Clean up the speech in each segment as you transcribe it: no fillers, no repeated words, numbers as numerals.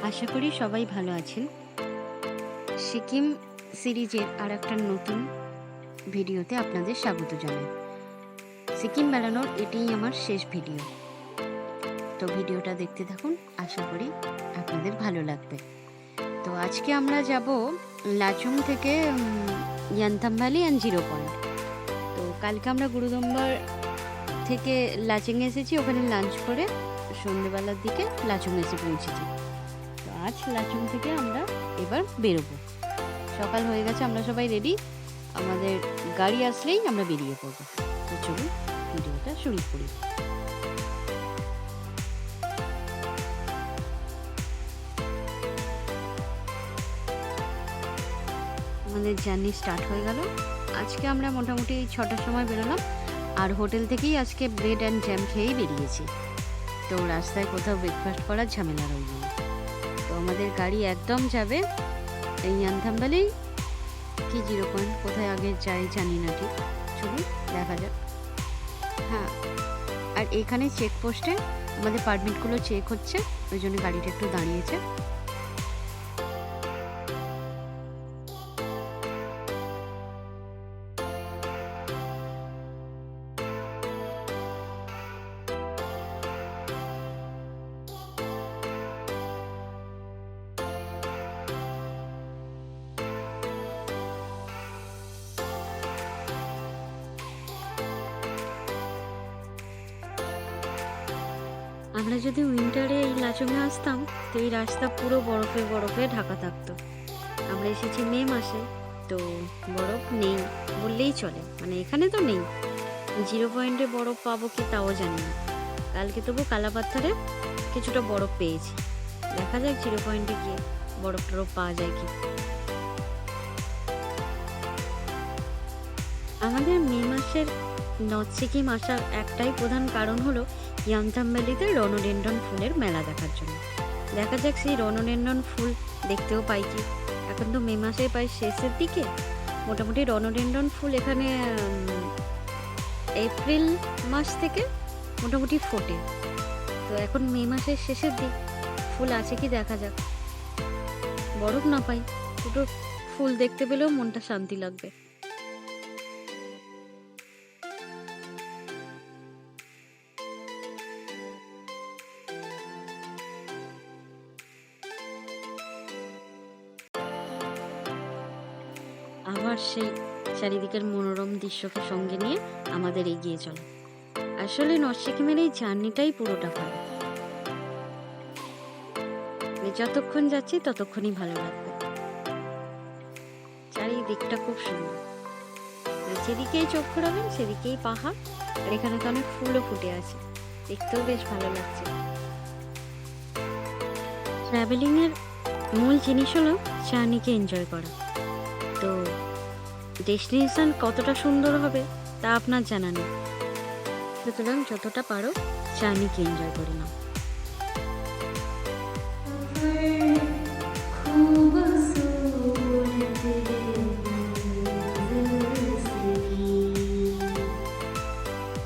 আশা করি সবাই ভালো আছেন। সিকিম সিরিজের আরেকটা নতুন ভিডিওতে আপনাদের স্বাগত জানাই। সিকিম বেড়ানোর এটিই আমার শেষ ভিডিও। তো ভিডিওটা দেখতে থাকুন, আশা করি আপনাদের ভালো লাগবে। তো আজকে আমরা যাব লাচুং থেকে ইয়ান্থাম ভ্যালি অ্যান্ড জিরো পয়েন্ট। তো কালকে আমরা গুরুদম্বার থেকে লাচুং এসেছি, ওখানে লাঞ্চ করে সন্ধ্যেবেলার দিকে লাচুং এসে পৌঁছেছি। তো আজ লাচুং থেকে আমরা এবার বেরোবো। সকাল হয়ে গেছে, আমরা সবাই রেডি। আমাদের গাড়ি আসলেই আমরা বেরিয়ে পড়বো। তো চলুন ভিডিওটা শুরু করি। আমাদের জার্নি স্টার্ট হয়ে গেল। আজকে আমরা মোটামুটি 6টার সময় বেরোলাম, আর হোটেল থেকেই আজকে ব্রেড অ্যান্ড জ্যাম খেয়েই বেরিয়েছি। তো রাস্তায় কোথাও ব্রেকফাস্ট করার ঝামেলা রইল না। তো আমাদের গাড়ি একদম যাবে এই ইয়ান্থাম ভ্যালি কি জিরো পয়েন্ট, কোথায় আগে যাই জানি না ঠিক। চলুন দেখা যাক। হ্যাঁ, আর এখানে চেকপোস্টে আমাদের পারমিটগুলো চেক হচ্ছে, ওই জন্য গাড়িটা একটু দাঁড়িয়েছে। আমরা যদি উইন্টারে এই লাচুংয়ে আসতাম, তো এই রাস্তা পুরো বরফে বরফে ঢাকা থাকতো। আমরা এসেছি মে মাসে, তো বরফ নেই বললেই চলে, মানে এখানে তো নেই। জিরো পয়েন্টে বরফ পাবো কি তাও জানি না। কালকে তবু কালাপাথরে কিছুটা বরফ পেয়েছি। দেখা যাক জিরো পয়েন্টে গিয়ে বরফ টরফ পাওয়া যায় কি। আমাদের মে মাসের নর্থ সিকিম আসার একটাই প্রধান কারণ হলো ইয়ামথাম ভ্যালিতে রনোডেন্ড্রন ফুলের মেলা দেখার জন্য। দেখা যাক সেই রনোডেন্ড্রন ফুল দেখতেও পাই কি। এখন তো মে মাসে প্রায় শেষের দিকে, মোটামুটি রনোডেন্ড্রন ফুল এখানে এপ্রিল মাস থেকে মোটামুটি ফোটে। তো এখন মে মাসের শেষের দিক, ফুল আছে কি দেখা যাক। বরফ না পাই, দুটো ফুল দেখতে পেলেও মনটা শান্তি লাগবে। আবার সেই চারিদিকের মনোরম দৃশ্যকে সঙ্গে নিয়ে আমাদের এগিয়ে চলে। আসলে নর্থ সিকিমের এই জার্নিটাই পুরোটা ভালো। যতক্ষণ যাচ্ছি ততক্ষণই ভালো লাগবে। চারিদিকটা খুব সুন্দর, যেদিকেই চোখ ঘোরাবেন সেদিকেই পাহাড়, আর এখানে তো অনেক ফুলও ফুটে আছে, দেখতেও বেশ ভালো লাগছে। ট্রাভেলিং এর মূল জিনিস হলো জার্নিকে এনজয় করা। তো ডেস্টিনেশন কতটা সুন্দর হবে তা আপনার জানা নেই, সুতরাং যতটা পারো জার্নিকে এনজয় করে নাও।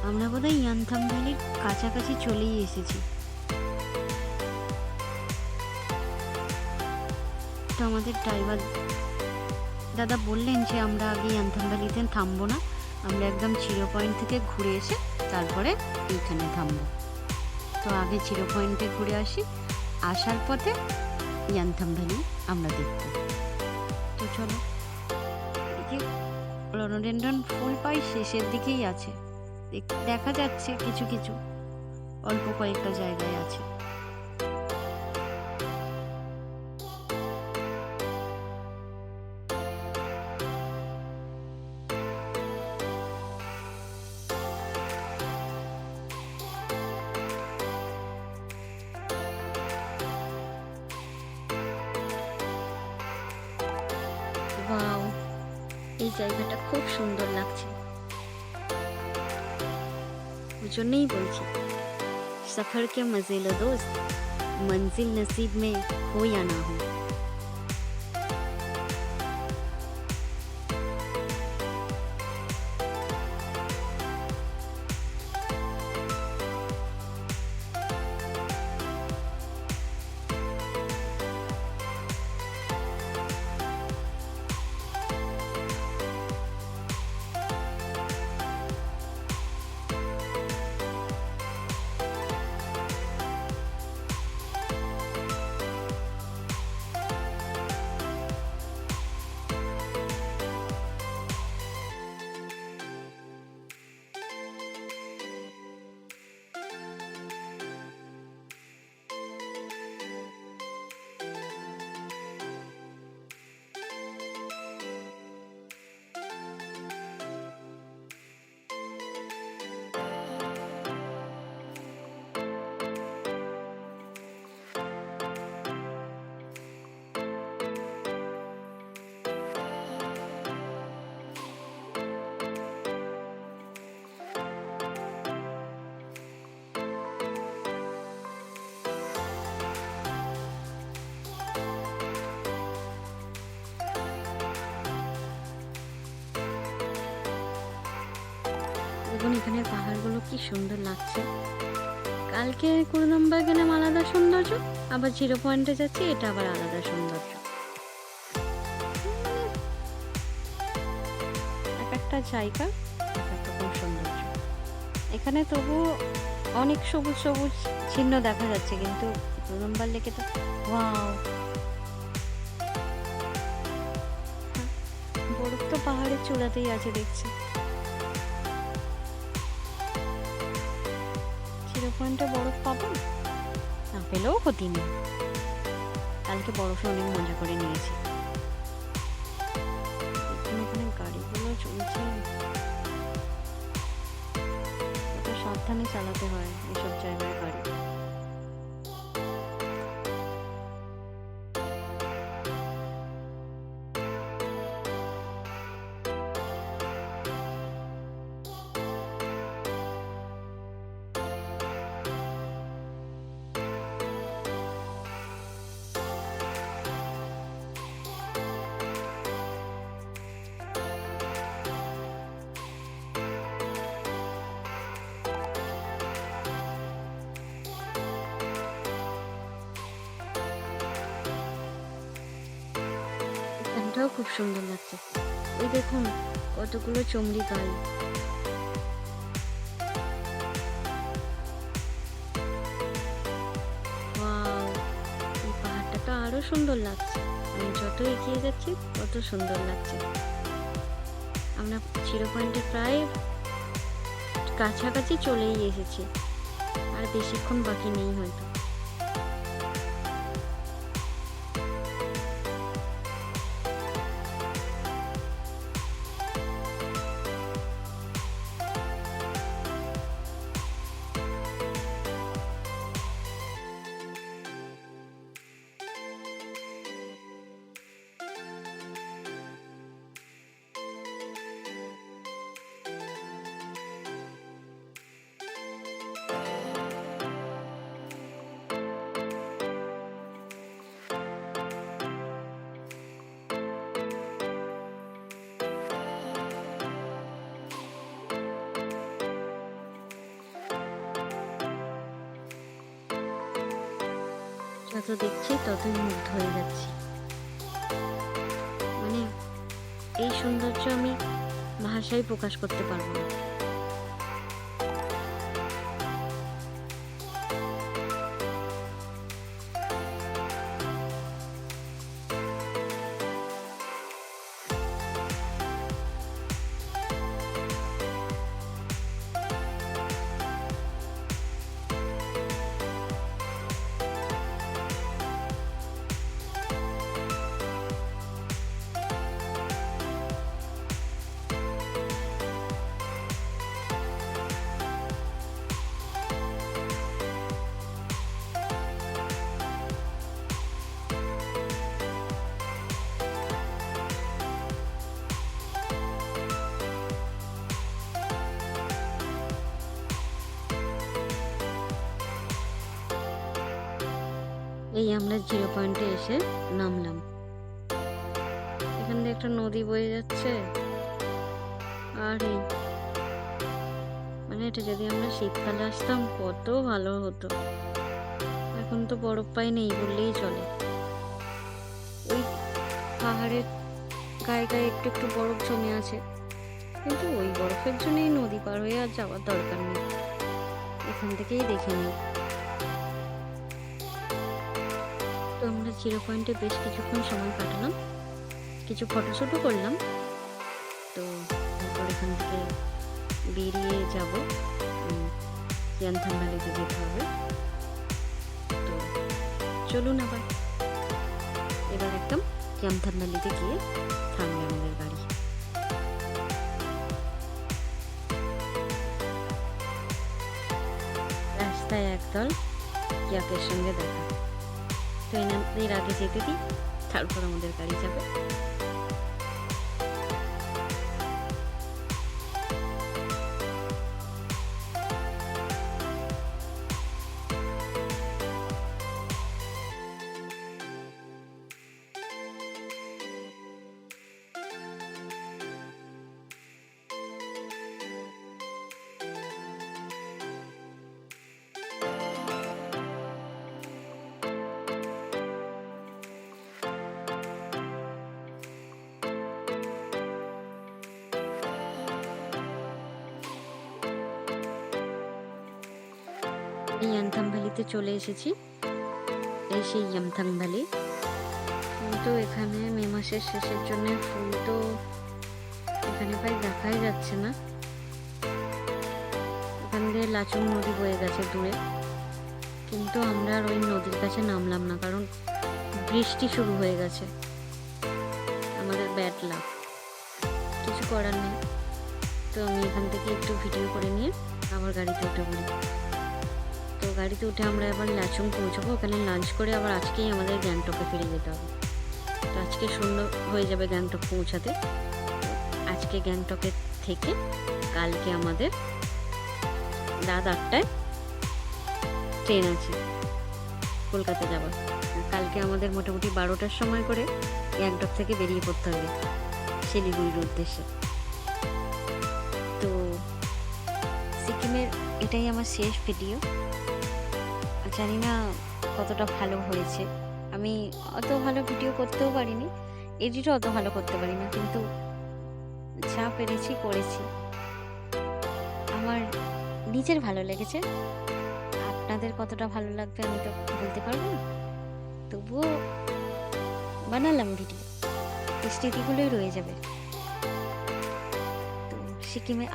আমরা বোধহয় ইয়ান্থাম ভ্যালির কাছাকাছি চলেই এসেছি। তো আমাদের ড্রাইভার দাদা বললেন যে আমরা আগে ইয়ান্থাম ভ্যালিতে থামবো না, আমরা একদম জিরো পয়েন্ট থেকে ঘুরে এসে তারপরে এইখানে থামবো। তো আগে জিরো পয়েন্টে ঘুরে আসি, আসার পথে ইয়ান্থাম ভ্যালি আমরা দেখব। তো চলো, এদিকে রনোডেন্ড্রন ফুল পাই শেষের দিকেই আছে, দেখা যাচ্ছে কিছু কিছু অল্প কয়েকটা জায়গায় আছে। ওয়াও, এই জায়গাটা খুব সুন্দর লাগছে। ওই জন্যই বলছি, সফর কে মজে লো দোস্ত, মঞ্জিল নসিব মে हो या ना हो। দেখুন এখানের পাহাড়গুলো কি সুন্দর লাগছে। কালকে কুড়িদম্বা গেলাম আলাদা সৌন্দর্য, আবার জিরো পয়েন্টে যাচ্ছি এটা আবার আলাদা সৌন্দর্য। এক একটা জায়গা এক এক রকম সৌন্দর্য। এখানে তবু অনেক সবুজ সবুজ চিহ্ন দেখা যাচ্ছে, কিন্তু কুড়িদম্বার লেকে তো ওয়াও, বরফ তো পাহাড়ের চূড়াতেই আছে দেখছি। জিরো পয়েন্টে বরফ পাবো, না পেলেও ক্ষতি নেই। কালকে বরফে অনেক মজা করে নিয়েছি। এখানে গাড়িগুলো চলছে, কত সাবধানে চালাতে হয় এসব জায়গায় গাড়ি। এখানটাও খুব সুন্দর লাগছে। ওই দেখুন কতগুলো চমড়ি গাই। ওয়াও, এই পাহাড়টা তো আরো সুন্দর লাগছে। আমি যত এগিয়ে যাচ্ছি তত সুন্দর লাগছে। আমরা জিরো পয়েন্টে প্রায় কাছাকাছি চলেই এসেছি, আর বেশিক্ষণ বাকি নেই হয়তো। যত দেখছি ততই মুগ্ধ হয়ে যাচ্ছি। মানে এই সৌন্দর্য আমি ভাষায় প্রকাশ করতে পারবো না। এই আমরা জিরো পয়েন্টে এসে নামলাম। এখান দিয়ে একটা নদী বয়ে যাচ্ছে, আর মানে এটা যদি আমরা শীতকালে আসতাম কত ভালো হতো। এখন তো বরফ পাই নেই বললেই চলে। ওই পাহাড়ের গায়ে গায়ে একটু একটু বরফ জমে আছে, কিন্তু ওই বরফের জন্য এই নদী পার হয়ে আর যাওয়ার দরকার নেই, এখান থেকেই দেখে নিই। তো আমরা জিরো পয়েন্টে বেশ কিছুক্ষণ সময় কাটালাম, কিছু ফটোশ্যুটও করলাম। তো তারপর এখান থেকে বেরিয়ে যাব, ইয়ান্থান ভ্যালিতে যেতে হবে। তো চলুন এবার একদম ইয়ান্থান ভ্যালিতে গিয়ে থামবে আমাদের গাড়ি। রাস্তায় একদল ইয়াকের সঙ্গে দেখা, তো এর আগে যেতে দিই, তারপর আমাদের গাড়ি যাবে। এই ইয়ামথাং ভ্যালিতে চলে এসেছি। এই সেই ইয়ামথাং ভ্যালি। কিন্তু এখানে মে মাসের শেষের জন্য ফুল তো এখানে প্রায় দেখাই যাচ্ছে না। এখান দিয়ে লাচুং নদী বয়ে গেছে দূরে, কিন্তু আমরা আর ওই নদীর কাছে নামলাম না, কারণ বৃষ্টি শুরু হয়ে গেছে। আমাদের ব্যাড লাক, কিছু করার নেই। তো আমি এখান থেকে একটু ভিডিও করে নিয়ে আবার গাড়িতে উঠে পড়ি। তো গাড়িতে উঠে আমরা এবার লাচুং পৌঁছাবো। ওখানে লাঞ্চ করে আবার আজকেই আমাদের গ্যাংটকে ফিরে যেতে হবে। তো আজকে সন্ধ্যা হয়ে যাবে গ্যাংটক পৌঁছাতে। আজকে গ্যাংটকে থেকে কালকে আমাদের রাত 8টায় ট্রেন আছে কলকাতা যাবার। কালকে আমাদের মোটামুটি 12টার সময় করে গ্যাংটক থেকে বেরিয়ে পড়তে হবে শিলিগুড়ির উদ্দেশ্যে। তো সিকিমের এটাই আমার শেষ ভিডিও। জানি না কতটা ভালো হয়েছে। আমি অত ভালো ভিডিও করতেও পারিনি, এডিটও অত ভালো করতে পারি না, কিন্তু যা পেরেছি করেছি। আমার নিজের ভালো লেগেছে, আপনাদের কতটা ভালো লাগবে আমি তো বলতে পারবো না, তবুও বানালাম ভিডিও। স্মৃতিগুলোই রয়ে যাবে। তো সিকিমে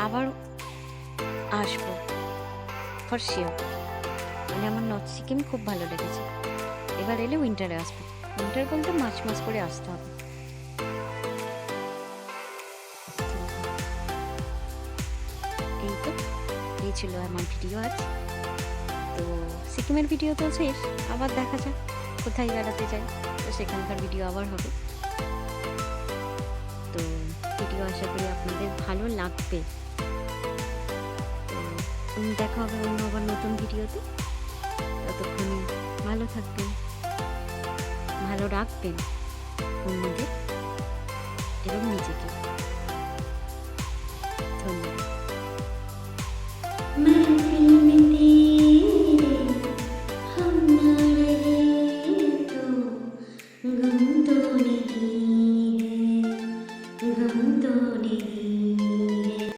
আবার আসবো ফর শিওর। মানে আমার নর্থ সিকিম খুব ভালো লেগেছে। এবার এলে উইন্টারে আসবো। উইন্টার বলতে মার্চ মাস করে আসতে হবে। এই ছিল আমার ভিডিও আজ। তো সিকিমের ভিডিও তো শেষ, আবার দেখা যাক কোথায় বেড়াতে যাই, তো সেখানকার ভিডিও আবার হবে। তো ভিডিও আশা করি আপনাদের ভালো লাগবে। তো দেখা হবে অন্য আবার নতুন ভিডিওতে। ততক্ষণে ভালো থাকবেন, ভালো রাখবেন অন্যদের এবং নিজেকে।